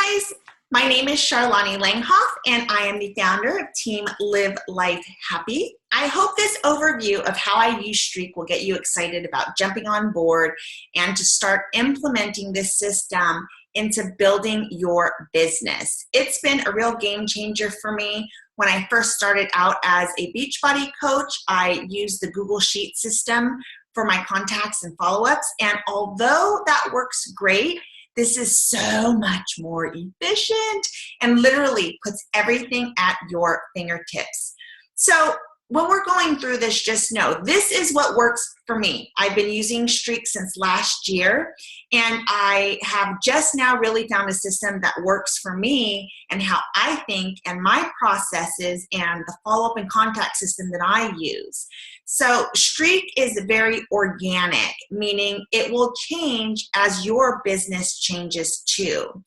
guys, my name is Charlani Langhoff and I am the founder of Team Live Life Happy. I hope this overview of how I use Streak will get you excited about jumping on board and to start implementing this system into building your business. It's been a real game changer for me. When I first started out as a Beachbody coach, I used the Google Sheet system for my contacts and follow-ups, and although that works great, this is so much more efficient and literally puts everything at your fingertips. So when we're going through this, just know this is what works for me. I've been using Streak since last year, and I have just now really found a system that works for me and how I think and my processes and the follow-up and contact system that I use. So Streak is very organic, meaning it will change as your business changes too.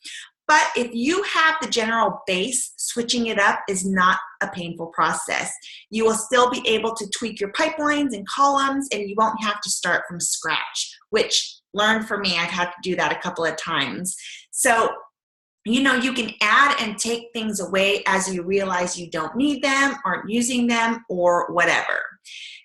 But if you have the general base, switching it up is not a painful process. You will still be able to tweak your pipelines and columns, and you won't have to start from scratch, which, learn from me, I've had to do that a couple of times. So, you know, you can add and take things away as you realize you don't need them, aren't using them, or whatever.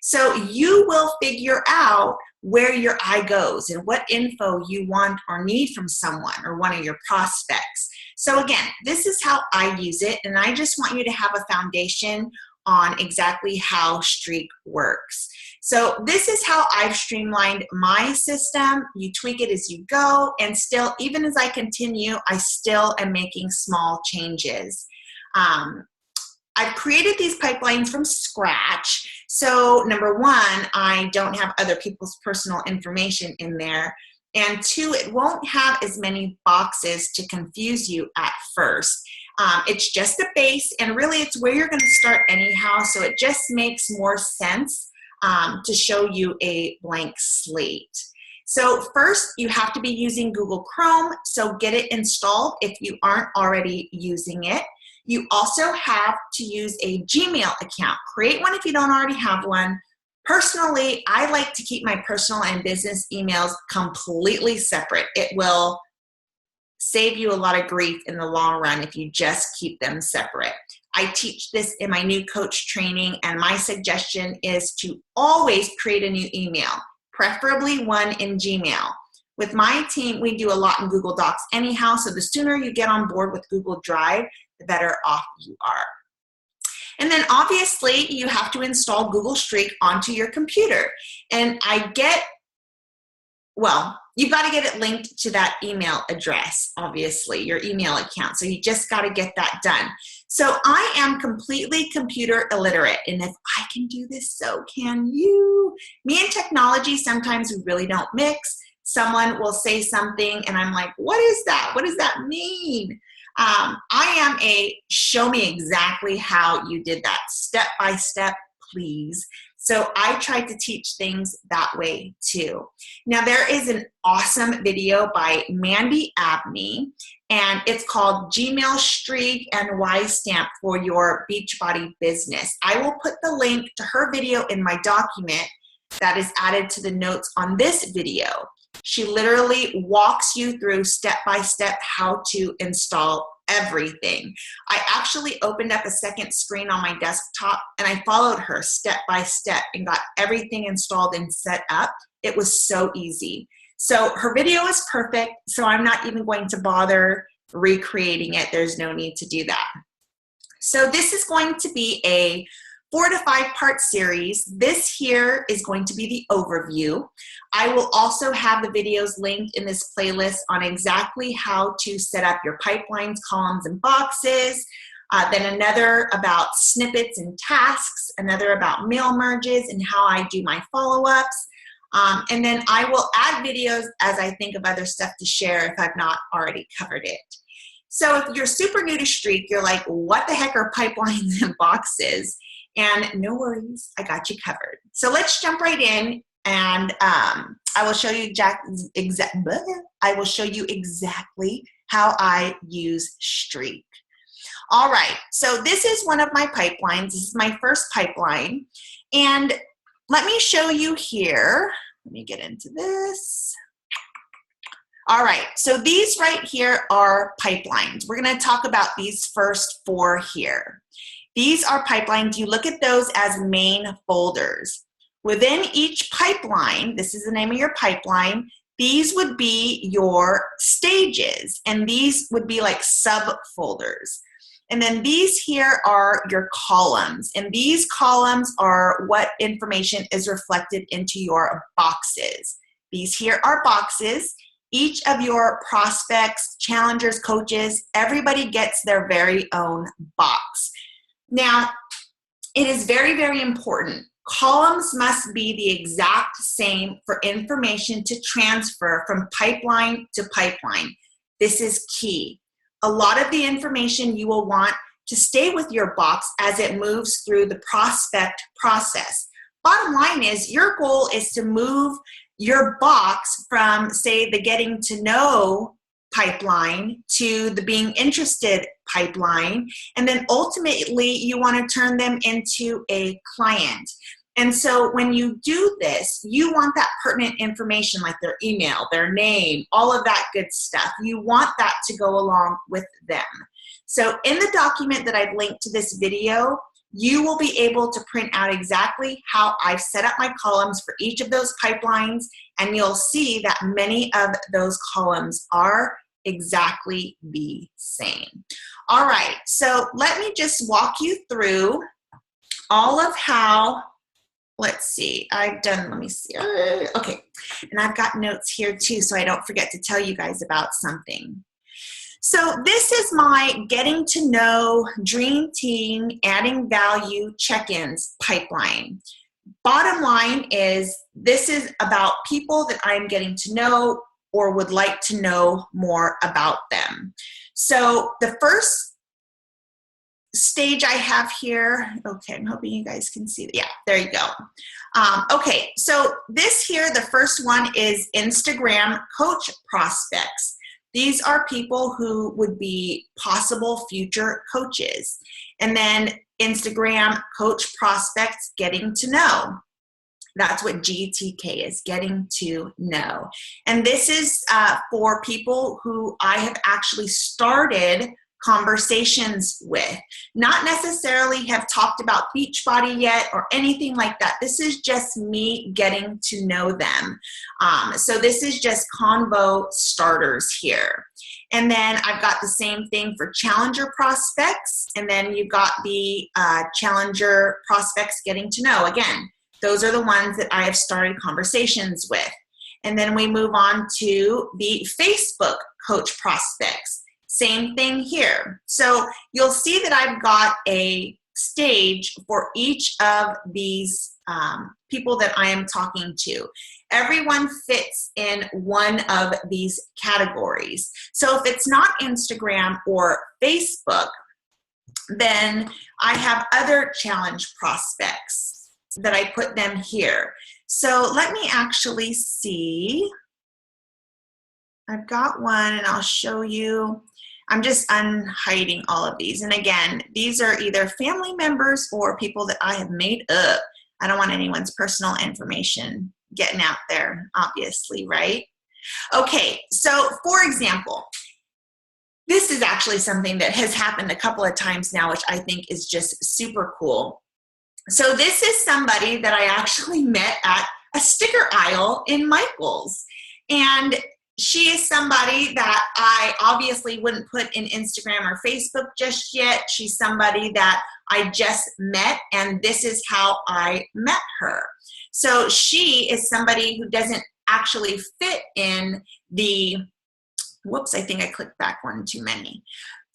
So you will figure out where your eye goes and what info you want or need from someone or one of your prospects. So again, this is how I use it, and I just want you to have a foundation on exactly how Streak works. So this is how I've streamlined my system. You tweak it as you go, and still, even as I continue, I still am making small changes. I've created these pipelines from scratch. So number one, I don't have other people's personal information in there. And two, it won't have as many boxes to confuse you at first. It's just a base, and really it's where you're going to start anyhow. So it just makes more sense to show you a blank slate. So first, you have to be using Google Chrome, so get it installed if you aren't already using it. You also have to use a Gmail account. Create one if you don't already have one. Personally, I like to keep my personal and business emails completely separate. It will save you a lot of grief in the long run if you just keep them separate. I teach this in my new coach training, and my suggestion is to always create a new email, preferably one in Gmail. With my team, we do a lot in Google Docs anyhow, so the sooner you get on board with Google Drive, the better off you are. And then obviously you have to install Google Streak onto your computer. And you've got to get it linked to that email address, obviously, your email account. So you just got to get that done. So I am completely computer illiterate, and if I can do this, so can you. Me and technology, sometimes we really don't mix. Someone will say something and I'm like, what is that? What does that mean? I am a show me exactly how you did that, step by step, please. So I try to teach things that way too. Now there is an awesome video by Mandy Abney, and it's called Gmail Streak and Y Stamp for Your Beachbody Business. I will put the link to her video in my document that is added to the notes on this video. She literally walks you through step-by-step how to install everything. I actually opened up a second screen on my desktop, and I followed her step-by-step and got everything installed and set up. It was so easy. So her video is perfect, so I'm not even going to bother recreating it. There's no need to do that. So this is going to be a 4 to 5 part series. This here is going to be the overview. I will also have the videos linked in this playlist on exactly how to set up your pipelines, columns, and boxes. Then another about snippets and tasks, another about mail merges and how I do my follow-ups. And then I will add videos as I think of other stuff to share if I've not already covered it. So if you're super new to Streak, you're like, what the heck are pipelines and boxes? And no worries, I got you covered. So let's jump right in, and I will show you exactly how I use Streak. All right, so this is one of my pipelines. This is my first pipeline, and let me show you here. Let me get into this. All right, so these right here are pipelines. We're gonna talk about these first 4 here. These are pipelines. You look at those as main folders. Within each pipeline, this is the name of your pipeline, these would be your stages, and these would be like subfolders. And then these here are your columns, and these columns are what information is reflected into your boxes. These here are boxes. Each of your prospects, challengers, coaches, everybody gets their very own box. Now, it is very, very important. Columns must be the exact same for information to transfer from pipeline to pipeline. This is key. A lot of the information you will want to stay with your box as it moves through the prospect process. Bottom line is your goal is to move your box from, say, the getting to know pipeline to the being interested pipeline, and then ultimately you want to turn them into a client. And so when you do this, you want that pertinent information like their email, their name, all of that good stuff. You want that to go along with them. So in the document that I've linked to this video, you will be able to print out exactly how I've set up my columns for each of those pipelines, and you'll see that many of those columns are exactly the same. All right, so let me just walk you through all of how, let's see, let me see, okay, and I've got notes here too so I don't forget to tell you guys about something. So this is my getting to know, dream team, adding value, check-ins pipeline. Bottom line is this is about people that I'm getting to know or would like to know more about them. So the first stage I have here, okay, I'm hoping you guys can see that. Yeah, there you go. Okay, so this here, the first one is Instagram coach prospects. These are people who would be possible future coaches. And then Instagram coach prospects getting to know. That's what GTK is, getting to know. And this is for people who I have actually started conversations with. Not necessarily have talked about Beachbody yet or anything like that. This is just me getting to know them. So this is just convo starters here. And then I've got the same thing for challenger prospects. And then you've got the challenger prospects getting to know. Again, those are the ones that I have started conversations with. And then we move on to the Facebook coach prospects. Same thing here. So you'll see that I've got a stage for each of these people that I am talking to. Everyone fits in one of these categories. So if it's not Instagram or Facebook, then I have other challenge prospects that I put them here. So let me actually see. I've got one and I'll show you. I'm just unhiding all of these. And again, these are either family members or people that I have made up. I don't want anyone's personal information getting out there, obviously, right? Okay, so for example, this is actually something that has happened a couple of times now, which I think is just super cool. So this is somebody that I actually met at a sticker aisle in Michael's. And she is somebody that I obviously wouldn't put in Instagram or Facebook just yet. She's somebody that I just met, and this is how I met her. So she is somebody who doesn't actually fit in the, whoops, I think I clicked back one too many.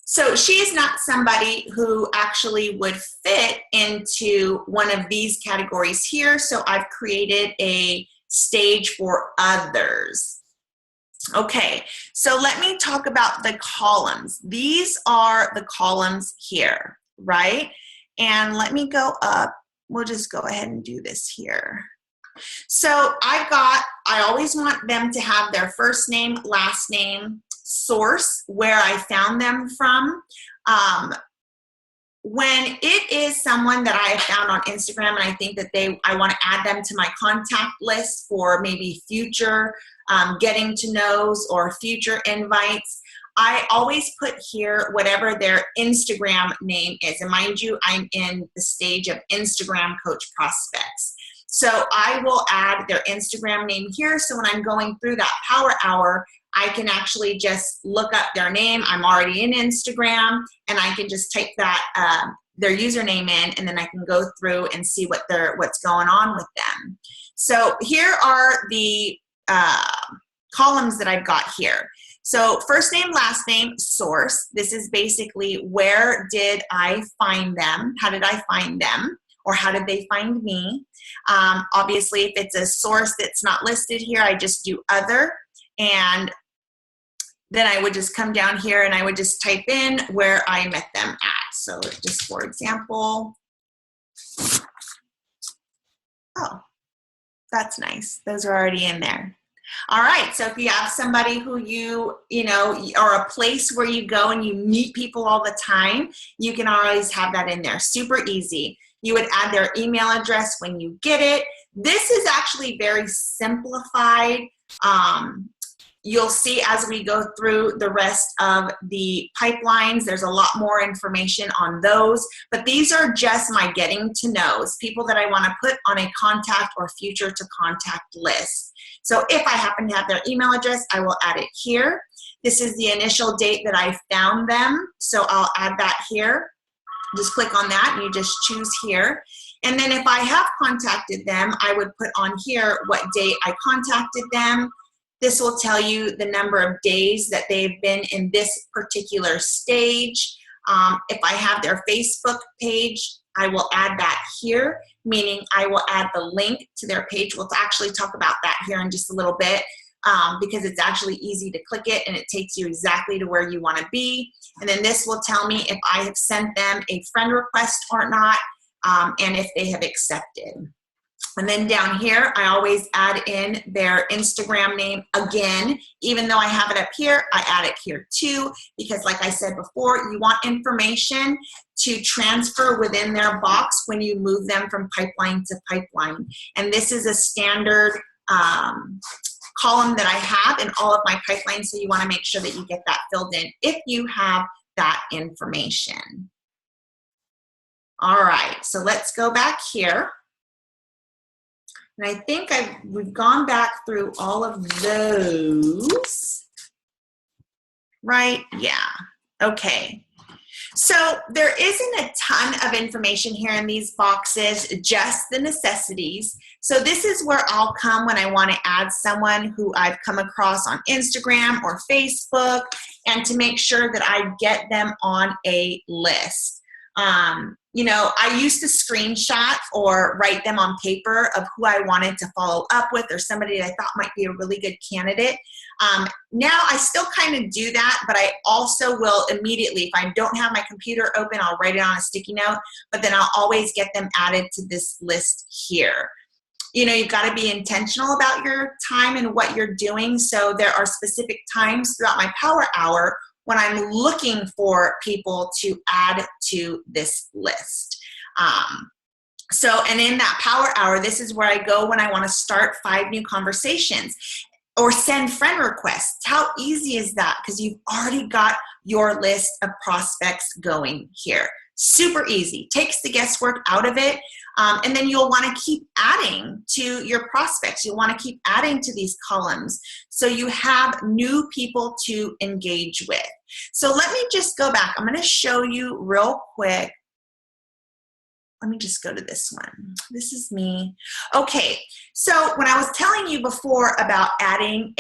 So she is not somebody who actually would fit into one of these categories here. So I've created a stage for others. Okay, so let me talk about the columns. These are the columns here, right? And let me go up. We'll just go ahead and do this here. So I always want them to have their first name, last name, source, where I found them from, when it is someone that I have found on Instagram and I think that I want to add them to my contact list for maybe future getting to knows or future invites, I always put here whatever their Instagram name is. And mind you, I'm in the stage of Instagram coach prospects. So I will add their Instagram name here. So when I'm going through that power hour, I can actually just look up their name. I'm already in Instagram, and I can just type that their username in, and then I can go through and see what's going on with them. So here are the columns that I've got here. So first name, last name, source. This is basically where did I find them? How did I find them? Or how did they find me? Obviously, if it's a source that's not listed here, I just do other. And then I would just come down here and I would just type in where I met them at. So just for example, oh, that's nice. Those are already in there. All right, so if you have somebody who you know, or a place where you go and you meet people all the time, you can always have that in there. Super easy. You would add their email address when you get it. This is actually very simplified. You'll see as we go through the rest of the pipelines, there's a lot more information on those, but these are just my getting to knows, people that I want to put on a contact or future to contact list. So if I happen to have their email address, I will add it here. This is the initial date that I found them, so I'll add that here. Just click on that and you just choose here. And then if I have contacted them, I would put on here what date I contacted them. This will tell you the number of days that they've been in this particular stage. If I have their Facebook page, I will add that here, meaning I will add the link to their page. We'll actually talk about that here in just a little bit because it's actually easy to click it and it takes you exactly to where you want to be. And then this will tell me if I have sent them a friend request or not, and if they have accepted. And then down here, I always add in their Instagram name again. Even though I have it up here, I add it here too, because like I said before, you want information to transfer within their box when you move them from pipeline to pipeline. And this is a standard column that I have in all of my pipelines, so you want to make sure that you get that filled in if you have that information. All right, so let's go back here. And I think we've gone back through all of those, right? Yeah, okay. So there isn't a ton of information here in these boxes, just the necessities. So this is where I'll come when I want to add someone who I've come across on Instagram or Facebook, and to make sure that I get them on a list. You know, I used to screenshot or write them on paper of who I wanted to follow up with or somebody that I thought might be a really good candidate. Now I still kind of do that, but I also will immediately, if I don't have my computer open, I'll write it on a sticky note, but then I'll always get them added to this list here. You know, you've got to be intentional about your time and what you're doing. So there are specific times throughout my power hour when I'm looking for people to add to this list. And in that power hour, this is where I go when I want to start 5 new conversations or send friend requests. How easy is that? Because you've already got your list of prospects going here. Super easy. Takes the guesswork out of it. And then you'll want to keep adding to your prospects. You'll want to keep adding to these columns so you have new people to engage with. So let me just go back. I'm going to show you real quick. Let me just go to this one. This is me. Okay, so when I was telling you before about adding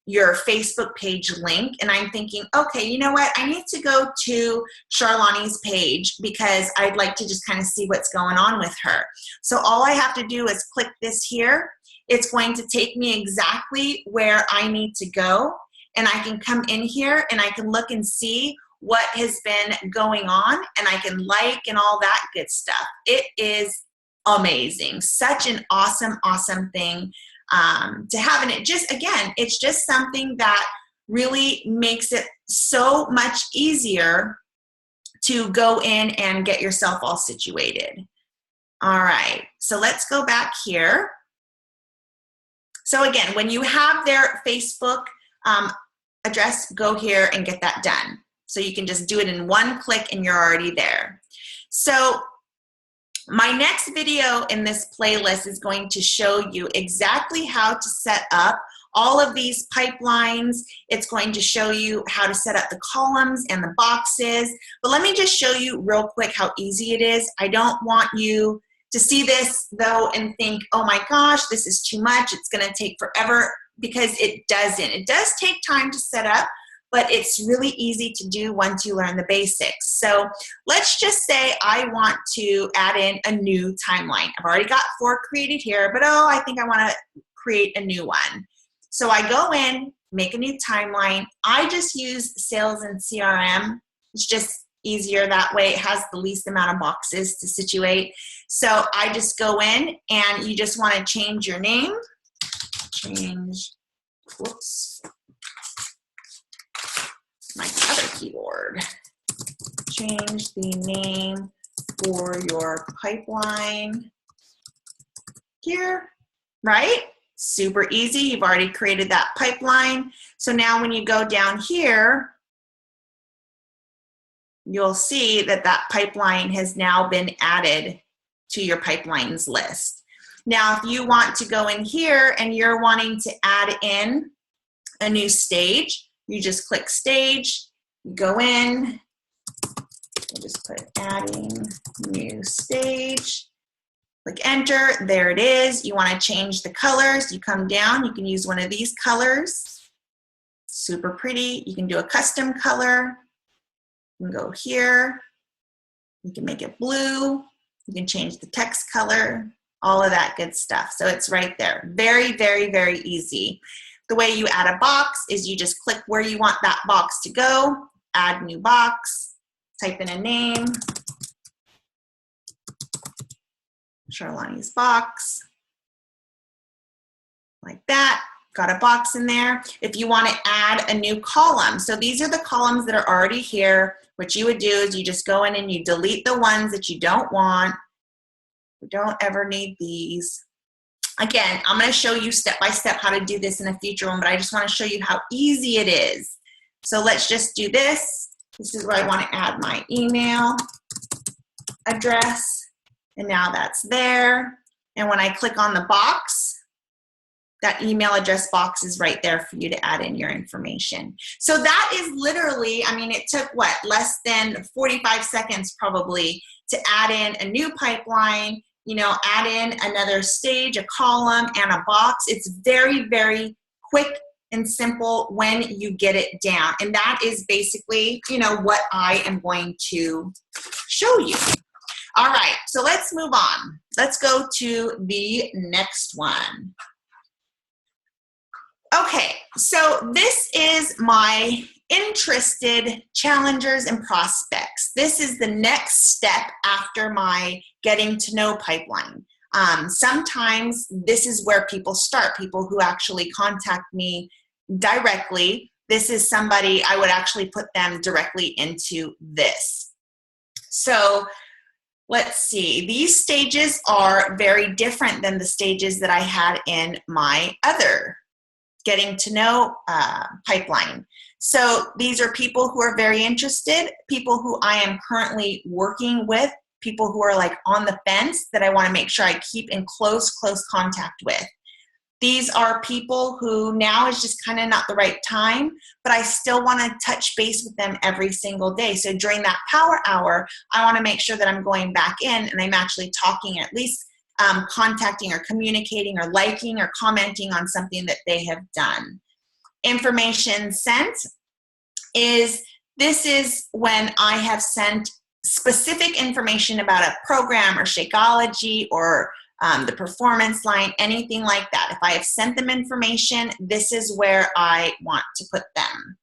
your Facebook page link, and I'm thinking, okay, you know what? I need to go to Charlani's page because I'd like to just kind of see what's going on with her. So all I have to do is click this here. It's going to take me exactly where I need to go, and I can come in here and I can look and see what has been going on, and I can like and all that good stuff. It is amazing. Such an awesome, awesome thing to have. And it just, again, it's just something that really makes it so much easier to go in and get yourself all situated. All right, so let's go back here. So again, when you have their Facebook address, go here and get that done. So you can just do it in one click and you're already there. So my next video in this playlist is going to show you exactly how to set up all of these pipelines. It's going to show you how to set up the columns and the boxes. But let me just show you real quick how easy it is. I don't want you to see this though and think, oh my gosh, this is too much. It's going to take forever, because it doesn't. It does take time to set up, but it's really easy to do once you learn the basics. So let's just say I want to add in a new timeline. I've already got 4 created here, but oh, I think I want to create a new one. So I go in, make a new timeline. I just use sales and CRM. It's just easier that way. It has the least amount of boxes to situate. So I just go in, and you just want to change your name. Change, whoops, my other keyboard. Change the name for your pipeline here, right? Super easy. You've already created that pipeline. So now when you go down here, you'll see that that pipeline has now been added to your pipelines list. Now, if you want to go in here and you're wanting to add in a new stage, you just click stage, you go in, you just put adding new stage, click enter, there it is. You want to change the colors, you come down, you can use one of these colors, super pretty. You can do a custom color, you can go here, you can make it blue, you can change the text color, all of that good stuff. So it's right there. Very, very, very easy. The way you add a box is you just click where you want that box to go, add new box, type in a name, Charlani's box, like that. Got a box in there. If you want to add a new column, so these are the columns that are already here. What you would do is you just go in and you delete the ones that you don't want. We don't ever need these. Again, I'm going to show you step by step how to do this in a future one, but I just want to show you how easy it is. So let's just do this. This is where I want to add my email address, and now that's there. And when I click on the box, that email address box is right there for you to add in your information. So that is literally, I mean, it took what, less than 45 seconds probably to add in a new pipeline, you know, add in another stage, a column, and a box. It's very, very quick and simple when you get it down. And that is basically, you know, what I am going to show you. All right, so let's move on. Let's go to the next one. Okay, so this is my interested challengers and prospects. This is the next step after my getting to know pipeline. Sometimes this is where people start, people who actually contact me directly. This is somebody I would actually put them directly into this. So let's see, these stages are very different than the stages that I had in my other getting to know pipeline. So these are people who are very interested, people who I am currently working with, people who are like on the fence that I want to make sure I keep in close contact with. These are people who now is just kind of not the right time, but I still want to touch base with them every single day. So during that power hour, I want to make sure that I'm going back in and I'm actually talking, at least contacting or communicating or liking or commenting on something that they have done. Information sent is, this is when I have sent specific information about a program or Shakeology or the performance line, anything like that. If I have sent them information, this is where I want to put them.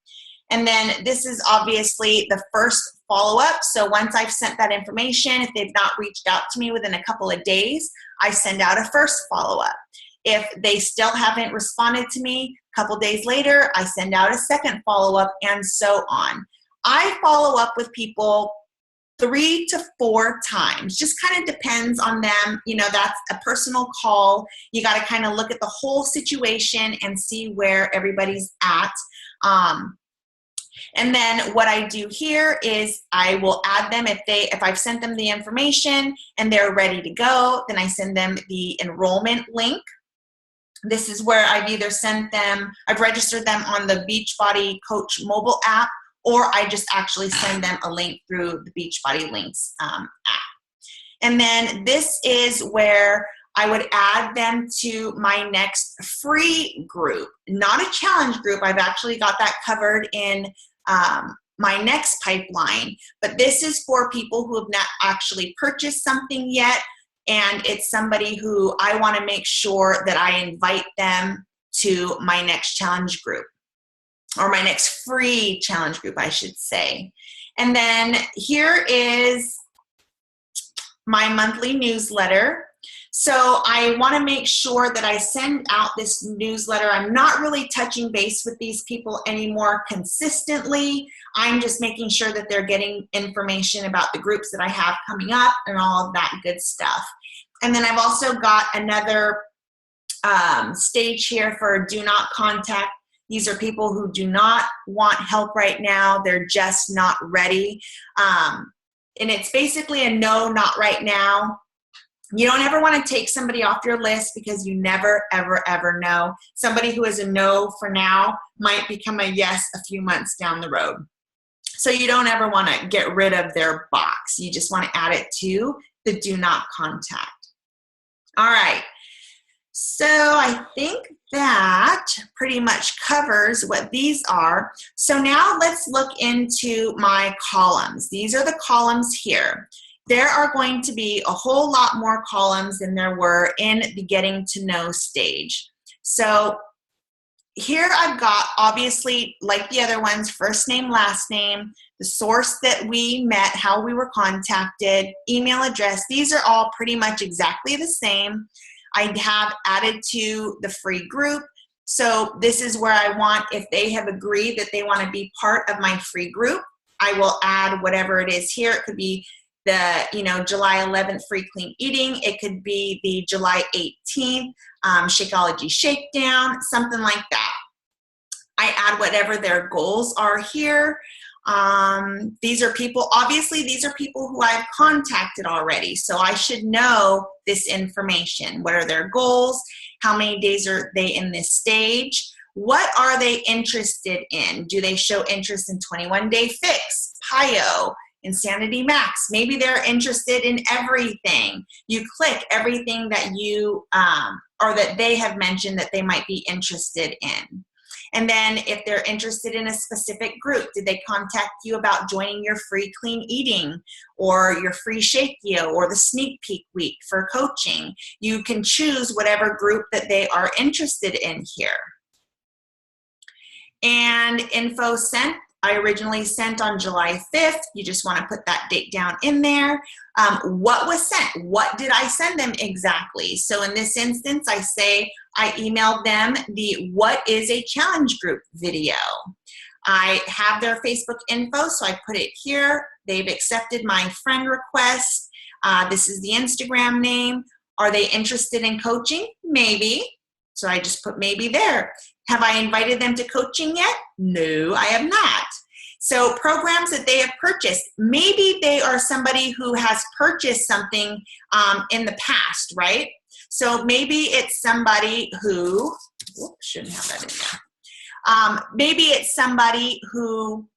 And then this is obviously the first follow-up. So once I've sent that information, if they've not reached out to me within a couple of days, I send out a first follow-up. If they still haven't responded to me, a couple days later, I send out a second follow-up, and so on. I follow up with people 3 to 4 times. Just kind of depends on them. You know, that's a personal call. You got to kind of look at the whole situation and see where everybody's at. And then what I do here is I will add them if I've sent them the information and they're ready to go, then I send them the enrollment link. This is where I've either I've registered them on the Beachbody Coach mobile app, or I just actually send them a link through the Beachbody Links app. And then this is where I would add them to my next free group, not a challenge group. I've actually got that covered in my next pipeline, but this is for people who have not actually purchased something yet, and it's somebody who I want to make sure that I invite them to my next challenge group, or my next free challenge group, I should say. And then here is my monthly newsletter. So I want to make sure that I send out this newsletter. I'm not really touching base with these people anymore consistently. I'm just making sure that they're getting information about the groups that I have coming up and all of that good stuff. And then I've also got another stage here for do not contact. These are people who do not want help right now. They're just not ready. And it's basically a no, not right now. You don't ever want to take somebody off your list, because you never, ever, ever know. Somebody who is a no for now might become a yes a few months down the road. So you don't ever want to get rid of their box. You just want to add it to the do not contact. All right. So I think that pretty much covers what these are. So now let's look into my columns. These are the columns here. There are going to be a whole lot more columns than there were in the getting to know stage. So here I've got, obviously, like the other ones, first name, last name, the source that we met, how we were contacted, email address. These are all pretty much exactly the same. I have added to the free group. So this is where I want, if they have agreed that they want to be part of my free group, I will add whatever it is here. It could be the July 11th free clean eating. It could be the July 18th Shakeology Shakedown, something like that. I add whatever their goals are here. These are people, obviously these are people who I've contacted already, so I should know this information. What are their goals? How many days are they in this stage? What are they interested in? Do they show interest in 21-day fix, PIO, Insanity Max? Maybe they're interested in everything. You click everything that you or that they have mentioned that they might be interested in. And then if they're interested in a specific group, did they contact you about joining your free clean eating or your free Shakeo or the sneak peek week for coaching? You can choose whatever group that they are interested in here. And info sent, I originally sent on July 5th. You just want to put that date down in there. What was sent? What did I send them exactly? So in this instance, I say I emailed them the What is a Challenge Group video. I have their Facebook info, so I put it here. They've accepted my friend request. This is the Instagram name. Are they interested in coaching? Maybe. So I just put maybe there. Have I invited them to coaching yet? No, I have not. So programs that they have purchased, maybe they are somebody who has purchased something in the past, right? So maybe it's somebody who, whoops, shouldn't have that in there. Maybe it's somebody who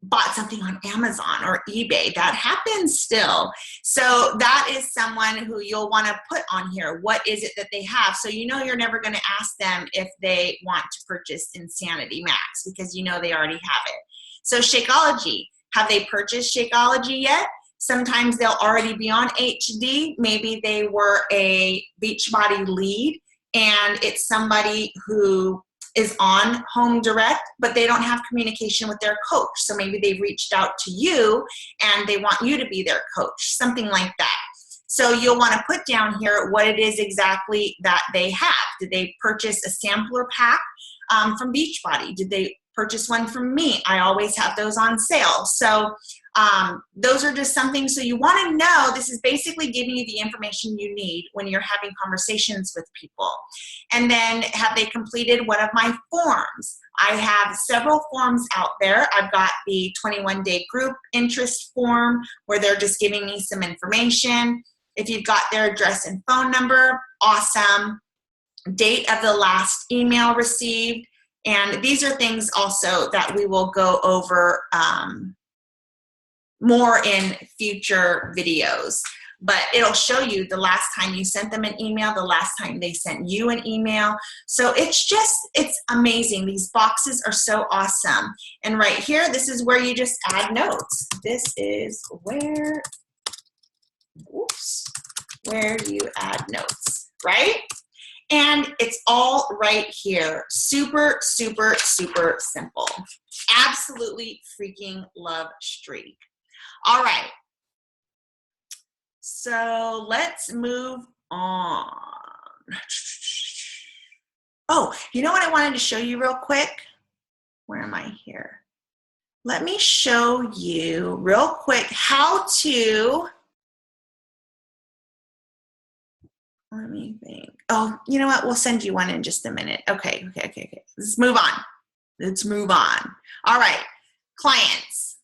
bought something on Amazon or eBay. That happens still. So that is someone who you'll want to put on here. What is it that they have? So you know you're never going to ask them if they want to purchase Insanity Max, because you know they already have it. So Shakeology, have they purchased Shakeology yet? Sometimes they'll already be on HD. Maybe they were a Beachbody lead and it's somebody who is on Home Direct, but they don't have communication with their coach. So maybe they've reached out to you and they want you to be their coach, something like that. So you'll want to put down here what it is exactly that they have. Did they purchase a sampler pack from Beachbody? Did they purchase one from me. I always have those on sale. So those are just some things. So you want to know, this is basically giving you the information you need when you're having conversations with people. And then, have they completed one of my forms? I have several forms out there. I've got the 21-day group interest form where they're just giving me some information. If you've got their address and phone number, awesome. Date of the last email received. And these are things also that we will go over more in future videos. But it'll show you the last time you sent them an email, the last time they sent you an email. So it's amazing. These boxes are so awesome. And right here, this is where you just add notes. This is where you add notes, right? And it's all right here. Super, super, super simple. Absolutely freaking love Streak. All right. So let's move on. Oh, you know what I wanted to show you real quick? Where am I here? Let me show you real quick how to, let me think. Oh, you know what? We'll send you one in just a minute. Okay. Let's move on. All right, clients.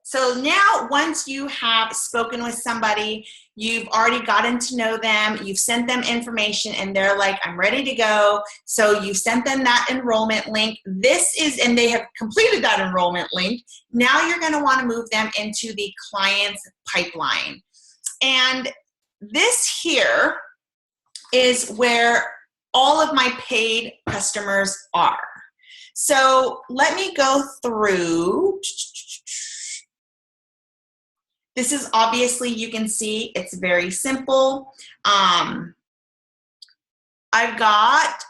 So now, once you have spoken with somebody, you've already gotten to know them, you've sent them information, and they're like, I'm ready to go. So you sent them that enrollment link. And they have completed that enrollment link. Now you're going to want to move them into the client's pipeline. And this here is where all of my paid customers are. So let me go through. This is obviously, you can see it's very simple. I've got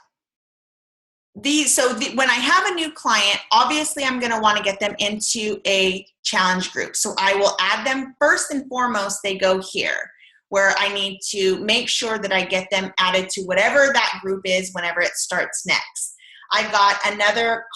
these. So when I have a new client, obviously I'm going to want to get them into a challenge group. So I will add them first and foremost. They go here where I need to make sure that I get them added to whatever that group is whenever it starts next. I've got another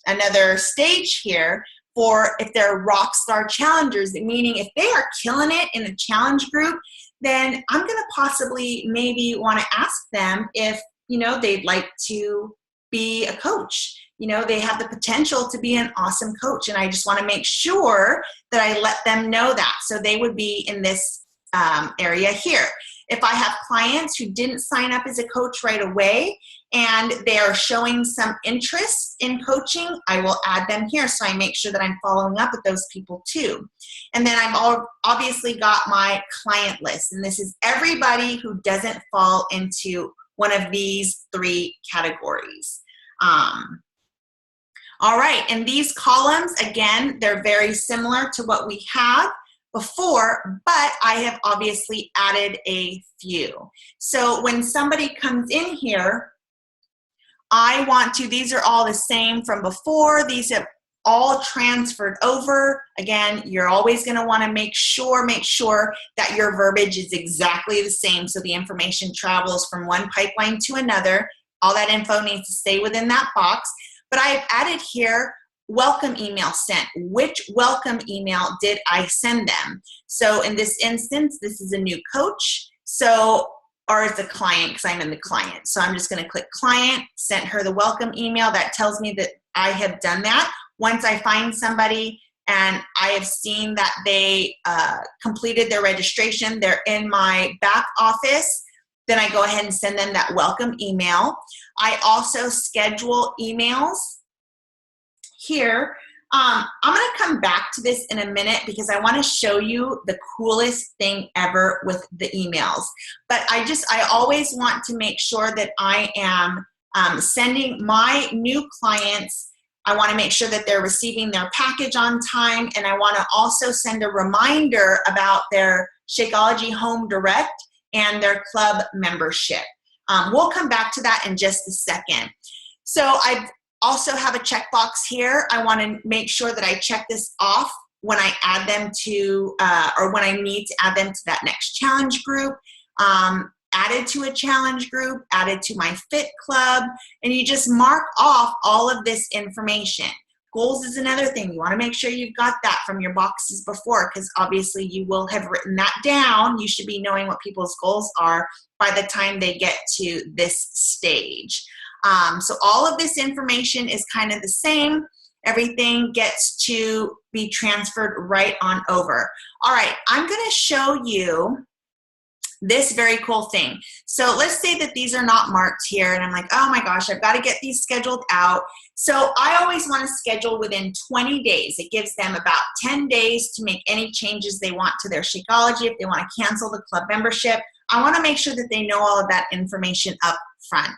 another stage here for if they're rockstar challengers, meaning if they are killing it in a challenge group, then I'm going to possibly maybe want to ask them if, they'd like to be a coach. They have the potential to be an awesome coach, and I just want to make sure that I let them know that. So they would be in this area here. If I have clients who didn't sign up as a coach right away and they are showing some interest in coaching, I will add them here so I make sure that I'm following up with those people too. And then I've obviously got my client list, and this is everybody who doesn't fall into one of these three categories. All right, and these columns, again, they're very similar to what we had before, but I have obviously added a few. So when somebody comes in here, these are all the same from before. These have all transferred over. Again, you're always going to want to make sure that your verbiage is exactly the same so the information travels from one pipeline to another. All that info needs to stay within that box. But I've added here welcome email sent. Which welcome email did I send them? So in this instance, this is a new coach. Or it's a client because I'm in the client. So I'm just going to click client, sent her the welcome email. That tells me that I have done that. Once I find somebody and I have seen that they completed their registration, they're in my back office, then I go ahead and send them that welcome email. I also schedule emails here. I'm going to come back to this in a minute because I want to show you the coolest thing ever with the emails. But I always want to make sure that I am sending my new clients, I want to make sure that they're receiving their package on time, and I want to also send a reminder about their Shakeology Home Direct and their club membership. We'll come back to that in just a second. So I also have a checkbox here. I want to make sure that I check this off when I add them to, or when I need to add them to that next challenge group. added to a challenge group, added to my fit club, and you just mark off all of this information. Goals is another thing. You want to make sure you've got that from your boxes before, because obviously you will have written that down. You should be knowing what people's goals are by the time they get to this stage. So all of this information is kind of the same. Everything gets to be transferred right on over. All right, I'm going to show you this very cool thing. So let's say that these are not marked here, and I'm like, oh my gosh, I've got to get these scheduled out. So I always want to schedule within 20 days. It gives them about 10 days to make any changes they want to their Shakeology. If they want to cancel the club membership, I want to make sure that they know all of that information up front.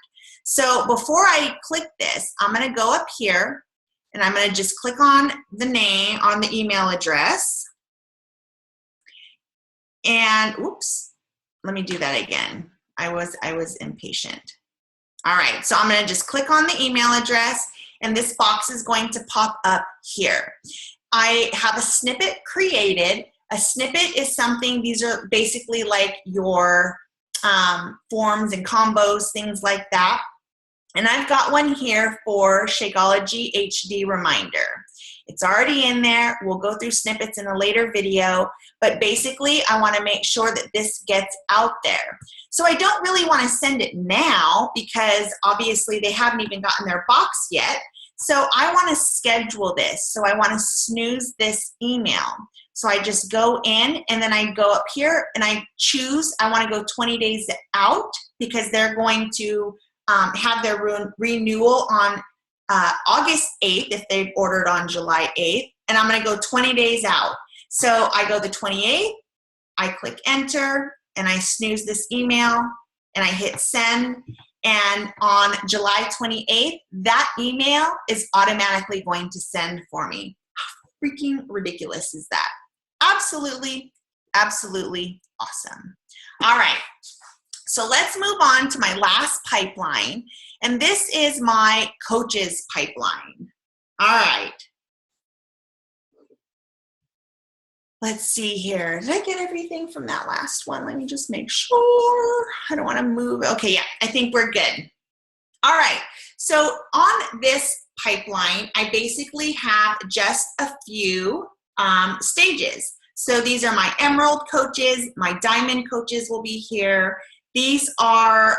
So before I click this, I'm going to go up here and I'm going to just click on the name, on the email address. And oops. Let me do that again. I was impatient. All right, so I'm gonna just click on the email address and this box is going to pop up here. I have a snippet created. A snippet is something, these are basically like your forms and combos, things like that. And I've got one here for Shakeology HD Reminder. It's already in there. We'll go through snippets in a later video, but basically I want to make sure that this gets out there. So I don't really want to send it now because obviously they haven't even gotten their box yet. So I want to schedule this. So I want to snooze this email. So I just go in and then I go up here and I choose, I want to go 20 days out because they're going to have their renewal on August 8th if they've ordered on July 8th, and I'm going to go 20 days out. So I go the 28th, I click enter, and I snooze this email, and I hit send, and on July 28th, that email is automatically going to send for me. How freaking ridiculous is that? Absolutely, absolutely awesome. All right. So let's move on to my last pipeline, and this is my coaches pipeline. All right. Let's see here. Did I get everything from that last one? Let me just make sure. I don't want to move. Okay, yeah, I think we're good. All right. So on this pipeline, I basically have just a few stages. So these are my Emerald coaches. My Diamond coaches will be here. These are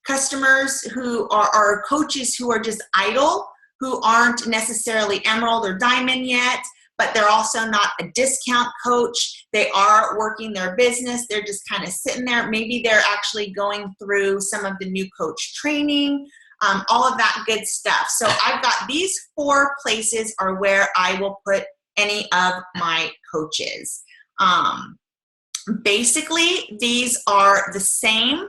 customers who are coaches who are just idle, who aren't necessarily Emerald or Diamond yet, but they're also not a discount coach. They are working their business. They're just kind of sitting there. Maybe they're actually going through some of the new coach training, all of that good stuff. So I've got these 4 places are where I will put any of my coaches. Basically, these are the same.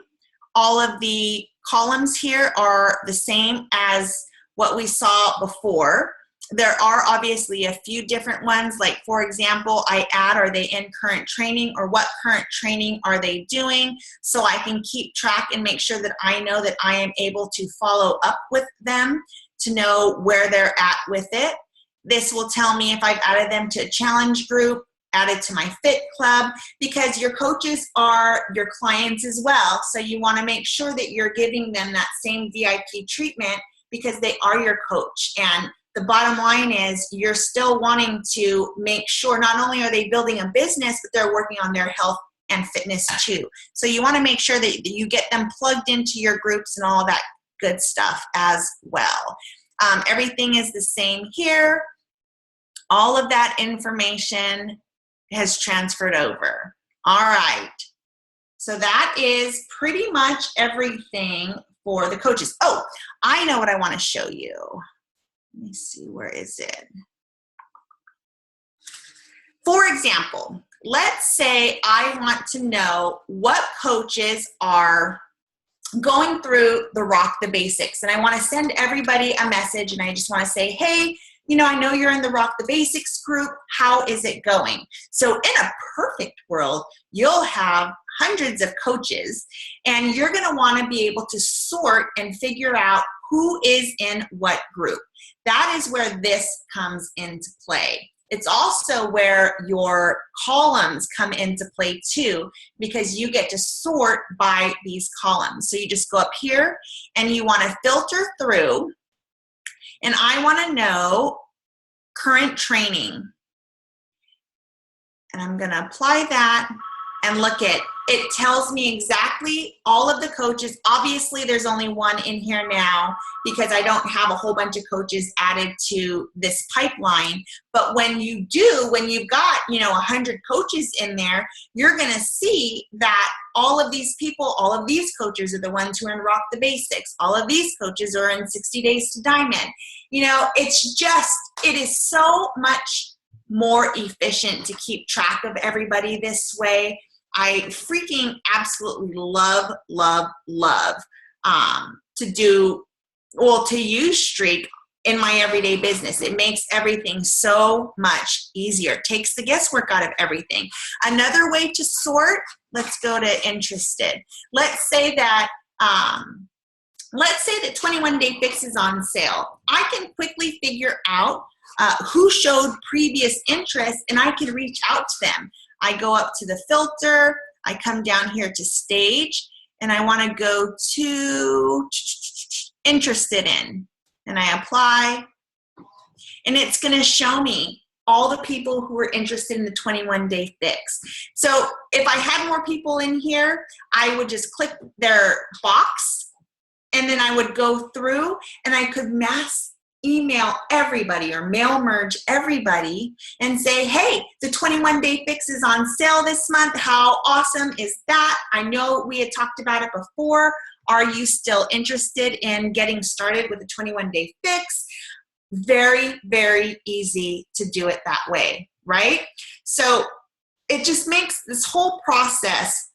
All of the columns here are the same as what we saw before. There are obviously a few different ones, like for example, I add, are they in current training, or what current training are they doing, so I can keep track and make sure that I know that I am able to follow up with them to know where they're at with it. This will tell me if I've added them to a challenge group, added to my fit club, because your coaches are your clients as well. So you want to make sure that you're giving them that same VIP treatment because they are your coach. And the bottom line is you're still wanting to make sure not only are they building a business, but they're working on their health and fitness too. So you want to make sure that you get them plugged into your groups and all that good stuff as well. Everything is the same here. All of that information has transferred over. All right. So that is pretty much everything for the coaches. Oh, I know what I want to show you. Let me see, where is it? For example, let's say I want to know what coaches are going through the Rock the Basics, and I want to send everybody a message, and I just want to say, hey, you know, I know you're in the Rock the Basics group. How is it going? So in a perfect world, you'll have hundreds of coaches, and you're going to want to be able to sort and figure out who is in what group. That is where this comes into play. It's also where your columns come into play too, because you get to sort by these columns. So you just go up here and you want to filter through, and I want to know current training. And I'm going to apply that, and look at it. Tells me exactly all of the coaches. Obviously, there's only one in here now because I don't have a whole bunch of coaches added to this pipeline. But when you do, when you've got, 100 coaches in there, you're going to see that all of these people, all of these coaches are the ones who are in Rock the Basics. All of these coaches are in 60 Days to Diamond. It is so much more efficient to keep track of everybody this way. I freaking absolutely love to use Streak in my everyday business. It makes everything so much easier. Takes the guesswork out of everything. Another way to sort, let's go to interested. Let's say that 21 Day Fix is on sale. I can quickly figure out who showed previous interest, and I can reach out to them. I go up to the filter, I come down here to stage, and I want to go to interested in, and I apply, and it's going to show me all the people who are interested in the 21 Day Fix. So if I had more people in here, I would just click their box, and then I would go through, and I could mass email everybody or mail merge everybody and say, hey, the 21 Day Fix is on sale this month. How awesome is that? I know we had talked about it before. Are you still interested in getting started with the 21 Day Fix? Very, very easy to do it that way, right? So it just makes this whole process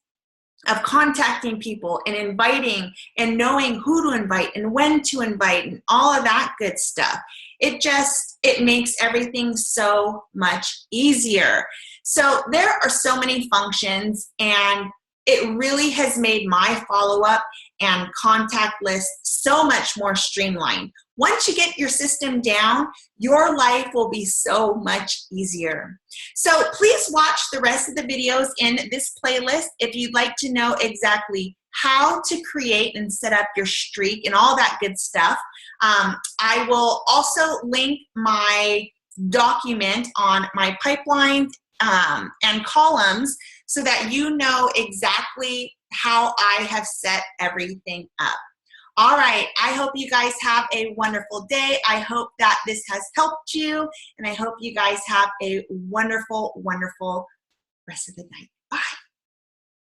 of contacting people and inviting and knowing who to invite and when to invite and all of that good stuff. It makes everything so much easier. So there are so many functions, and it really has made my follow-up and contact list so much more streamlined. Once you get your system down, your life will be so much easier. So please watch the rest of the videos in this playlist if you'd like to know exactly how to create and set up your streak and all that good stuff. I will also link my document on my pipelines and columns so that you know exactly how I have set everything up. All right, I hope you guys have a wonderful day. I hope that this has helped you, and I hope you guys have a wonderful, wonderful rest of the night. Bye.